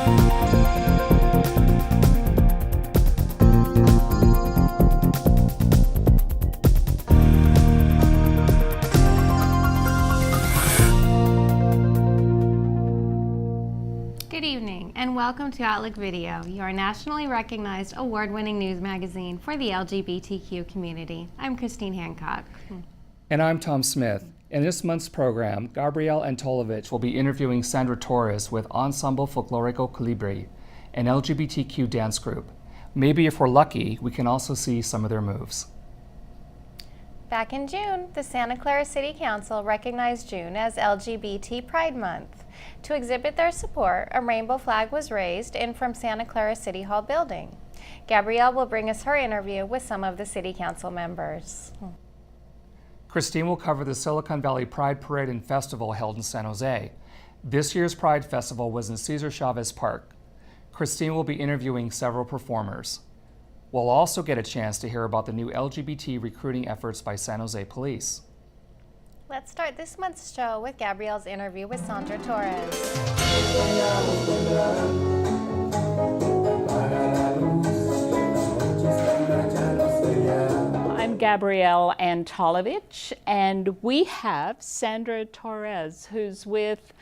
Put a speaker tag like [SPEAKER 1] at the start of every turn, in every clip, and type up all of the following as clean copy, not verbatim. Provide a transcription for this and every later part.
[SPEAKER 1] Good evening and welcome to Outlook Video, your nationally recognized award-winning news magazine for the LGBTQ community. I'm Christine Hancock.
[SPEAKER 2] And I'm Tom Smith. In this month's program, Gabrielle Antolovich will be interviewing Sandra Torres with Ensamble Folclórico Colibrí, an LGBTQ dance group. Maybe if we're lucky, we can also see some of their moves.
[SPEAKER 1] Back in June, the Santa Clara City Council recognized June as LGBT Pride Month. To exhibit their support, a rainbow flag was raised in from Santa Clara City Hall building. Gabrielle will bring us her interview with some of the City Council members.
[SPEAKER 2] Christine will cover the Silicon Valley Pride Parade and Festival held in San Jose. This year's Pride Festival was in Cesar Chavez Park. Christine will be interviewing several performers. We'll also get a chance to hear about the new LGBT recruiting efforts by San Jose Police.
[SPEAKER 1] Let's start this month's show with Gabrielle's interview with Sandra Torres.
[SPEAKER 3] I'm Gabrielle Antolovich, and we have Sandra Torres, who's with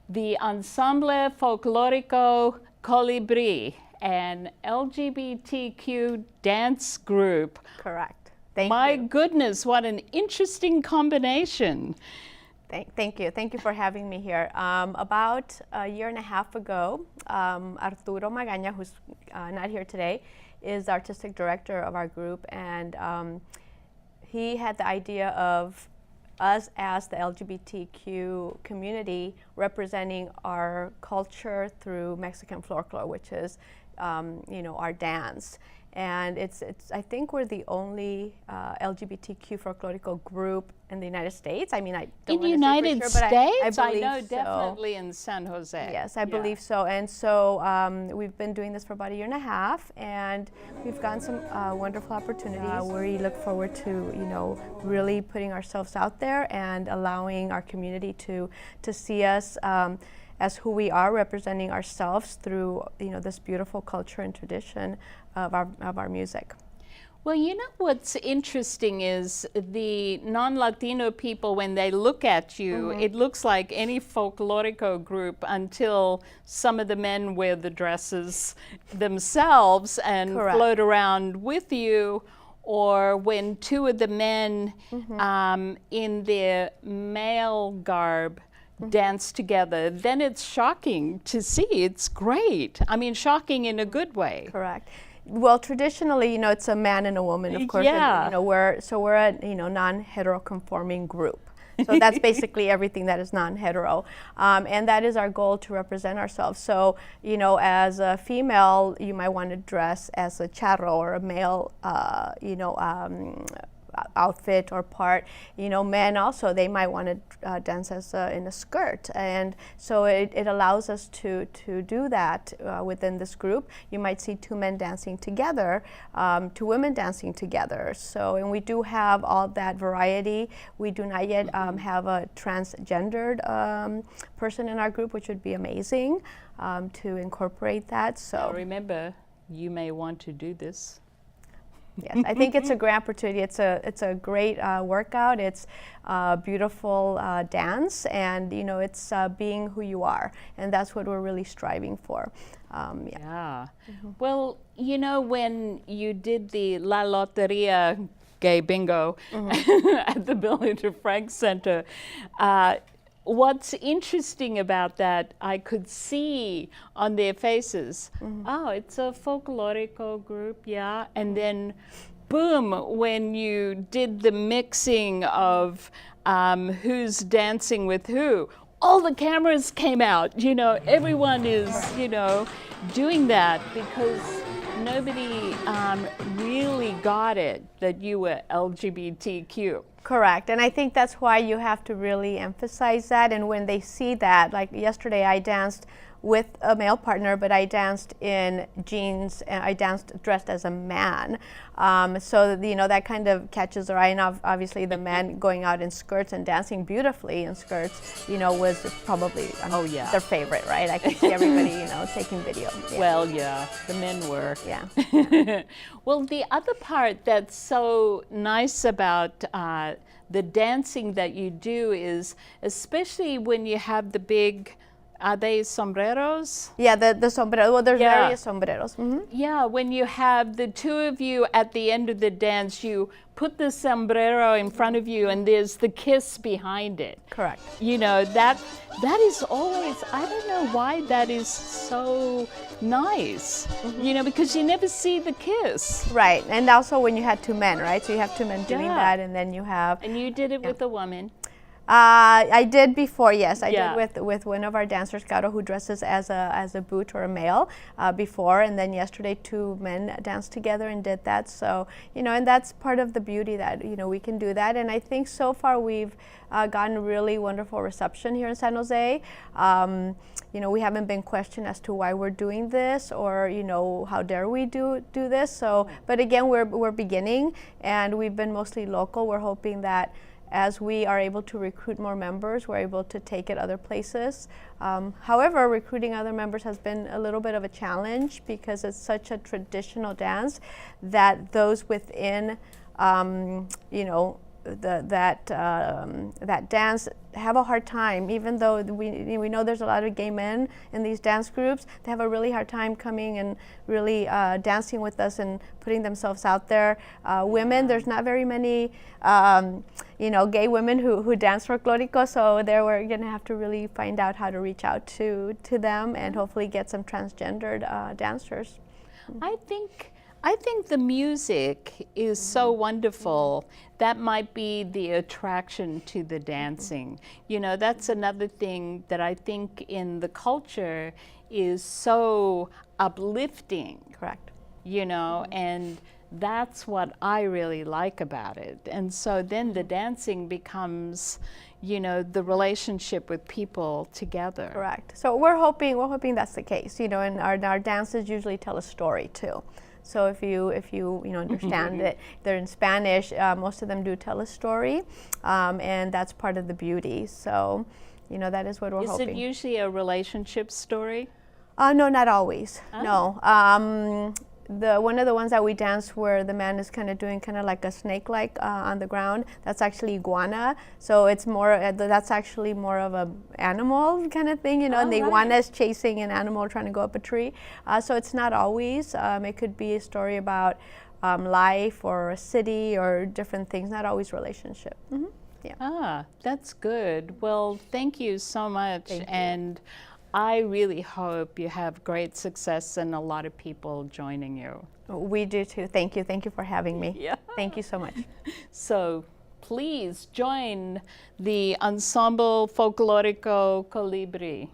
[SPEAKER 3] the Ensamble Folclórico Colibrí, an LGBTQ dance group.
[SPEAKER 4] Correct. Thank
[SPEAKER 3] My
[SPEAKER 4] you.
[SPEAKER 3] goodness, what an interesting combination.
[SPEAKER 4] Thank you. Thank you for having me here. About a year and a half ago, Arturo Magaña, who's not here today, is the artistic director of our group, and he had the idea of us as the LGBTQ community representing our culture through Mexican folklore, which is our dance. And I think we're the only LGBTQ folklorico group in the United States. I mean, I don't
[SPEAKER 3] in the United
[SPEAKER 4] sure,
[SPEAKER 3] States?
[SPEAKER 4] I believe
[SPEAKER 3] know
[SPEAKER 4] so.
[SPEAKER 3] definitely in San Jose.
[SPEAKER 4] Yes, I believe so. And so we've been doing this for about a year and a half, and we've gotten some wonderful opportunities. We look forward to, really putting ourselves out there and allowing our community to see us as who we are, representing ourselves through this beautiful culture and tradition of our music.
[SPEAKER 3] Well, what's interesting is the non-Latino people, when they look at you, it looks like any folklorico group until some of the men wear the dresses themselves and
[SPEAKER 4] Correct.
[SPEAKER 3] float around with you, or when two of the men in their male garb dance together, then it's shocking to see. It's great. I mean, shocking in a good way.
[SPEAKER 4] Correct. Well, traditionally, it's a man and a woman, of course.
[SPEAKER 3] Yeah.
[SPEAKER 4] And, we're a non-heteroconforming group. So that's basically everything that is non-hetero, and that is our goal, to represent ourselves. So, as a female, you might want to dress as a charro, or a male, outfit or part. Men also, they might want to dance as in a skirt, and so it allows us to do that within this group. You might see two men dancing together, two women dancing together. So, and we do have all that variety. We do not yet have a transgendered person in our group, which would be amazing to incorporate that. So
[SPEAKER 3] Now remember, you may want to do this.
[SPEAKER 4] Yes, I think it's a great opportunity. It's a great workout. It's a beautiful dance, and it's being who you are, and that's what we're really striving for.
[SPEAKER 3] Well, when you did the La Loteria gay bingo at the Billy DeFrank Center, what's interesting about that, I could see on their faces, oh, it's a folklorico group, yeah. And then, boom, when you did the mixing of who's dancing with who, all the cameras came out. Everyone is, doing that because nobody really got it that you were LGBTQ.
[SPEAKER 4] Correct, and I think that's why you have to really emphasize that. And when they see that, like yesterday I danced with a male partner, but I danced in jeans and I danced dressed as a man. So that kind of catches their eye, and obviously the men going out in skirts and dancing beautifully in skirts, was probably their favorite, right? I could see everybody, taking video. Yeah.
[SPEAKER 3] Well, yeah, the men were.
[SPEAKER 4] Yeah.
[SPEAKER 3] Well, the other part that's so nice about the dancing that you do is, especially when you have the big, are they sombreros?
[SPEAKER 4] Yeah, the sombrero. Well, there's
[SPEAKER 3] Yeah.
[SPEAKER 4] various sombreros. Mm-hmm.
[SPEAKER 3] Yeah, when you have the two of you at the end of the dance, you put the sombrero in front of you and there's the kiss behind it.
[SPEAKER 4] Correct.
[SPEAKER 3] That is always, I don't know why that is so nice, because you never see the kiss.
[SPEAKER 4] Right, and also when you had two men, right? So you have two men doing
[SPEAKER 3] Yeah.
[SPEAKER 4] that, and then you have.
[SPEAKER 3] And you did it with a woman.
[SPEAKER 4] I did before, yes. I
[SPEAKER 3] Yeah.
[SPEAKER 4] did with one of our dancers, Caro, who dresses as a boot or a male before, and then yesterday two men danced together and did that. So and that's part of the beauty that we can do that. And I think so far we've gotten really wonderful reception here in San Jose. We haven't been questioned as to why we're doing this, or how dare we do this. So, but again, we're beginning, and we've been mostly local. We're hoping that as we are able to recruit more members, we're able to take it other places. However, recruiting other members has been a little bit of a challenge because it's such a traditional dance that those within, that dance have a hard time, even though we know there's a lot of gay men in these dance groups. They have a really hard time coming and really dancing with us and putting themselves out there. Women, there's not very many gay women who dance folklorico, so there we're going to have to really find out how to reach out to them and hopefully get some transgendered dancers.
[SPEAKER 3] I think the music is so wonderful. That might be the attraction to the dancing. That's another thing that I think in the culture is so uplifting.
[SPEAKER 4] Correct.
[SPEAKER 3] And that's what I really like about it. And so then the dancing becomes, the relationship with people together.
[SPEAKER 4] Correct. So we're hoping that's the case. And our dances usually tell a story too. So if you understand it, they're in Spanish. Most of them do tell a story, and that's part of the beauty. So, that is what we're hoping.
[SPEAKER 3] Is it usually a relationship story?
[SPEAKER 4] No, not always.
[SPEAKER 3] Oh.
[SPEAKER 4] No. One of the ones that we dance where the man is kind of doing kind of like a snake-like on the ground, that's actually iguana. So it's more, that's actually more of a animal kind of thing, and the iguana is chasing an animal trying to go up a tree. So it's not always. It could be a story about life or a city or different things, not always relationship. Mm-hmm. Yeah.
[SPEAKER 3] That's good. Well, thank you so much.
[SPEAKER 4] Thank you.
[SPEAKER 3] And I really hope you have great success and a lot of people joining you.
[SPEAKER 4] We do too. Thank you. Thank you for having me.
[SPEAKER 3] Yeah.
[SPEAKER 4] Thank you so much.
[SPEAKER 3] So please join the Ensamble Folclórico Colibrí.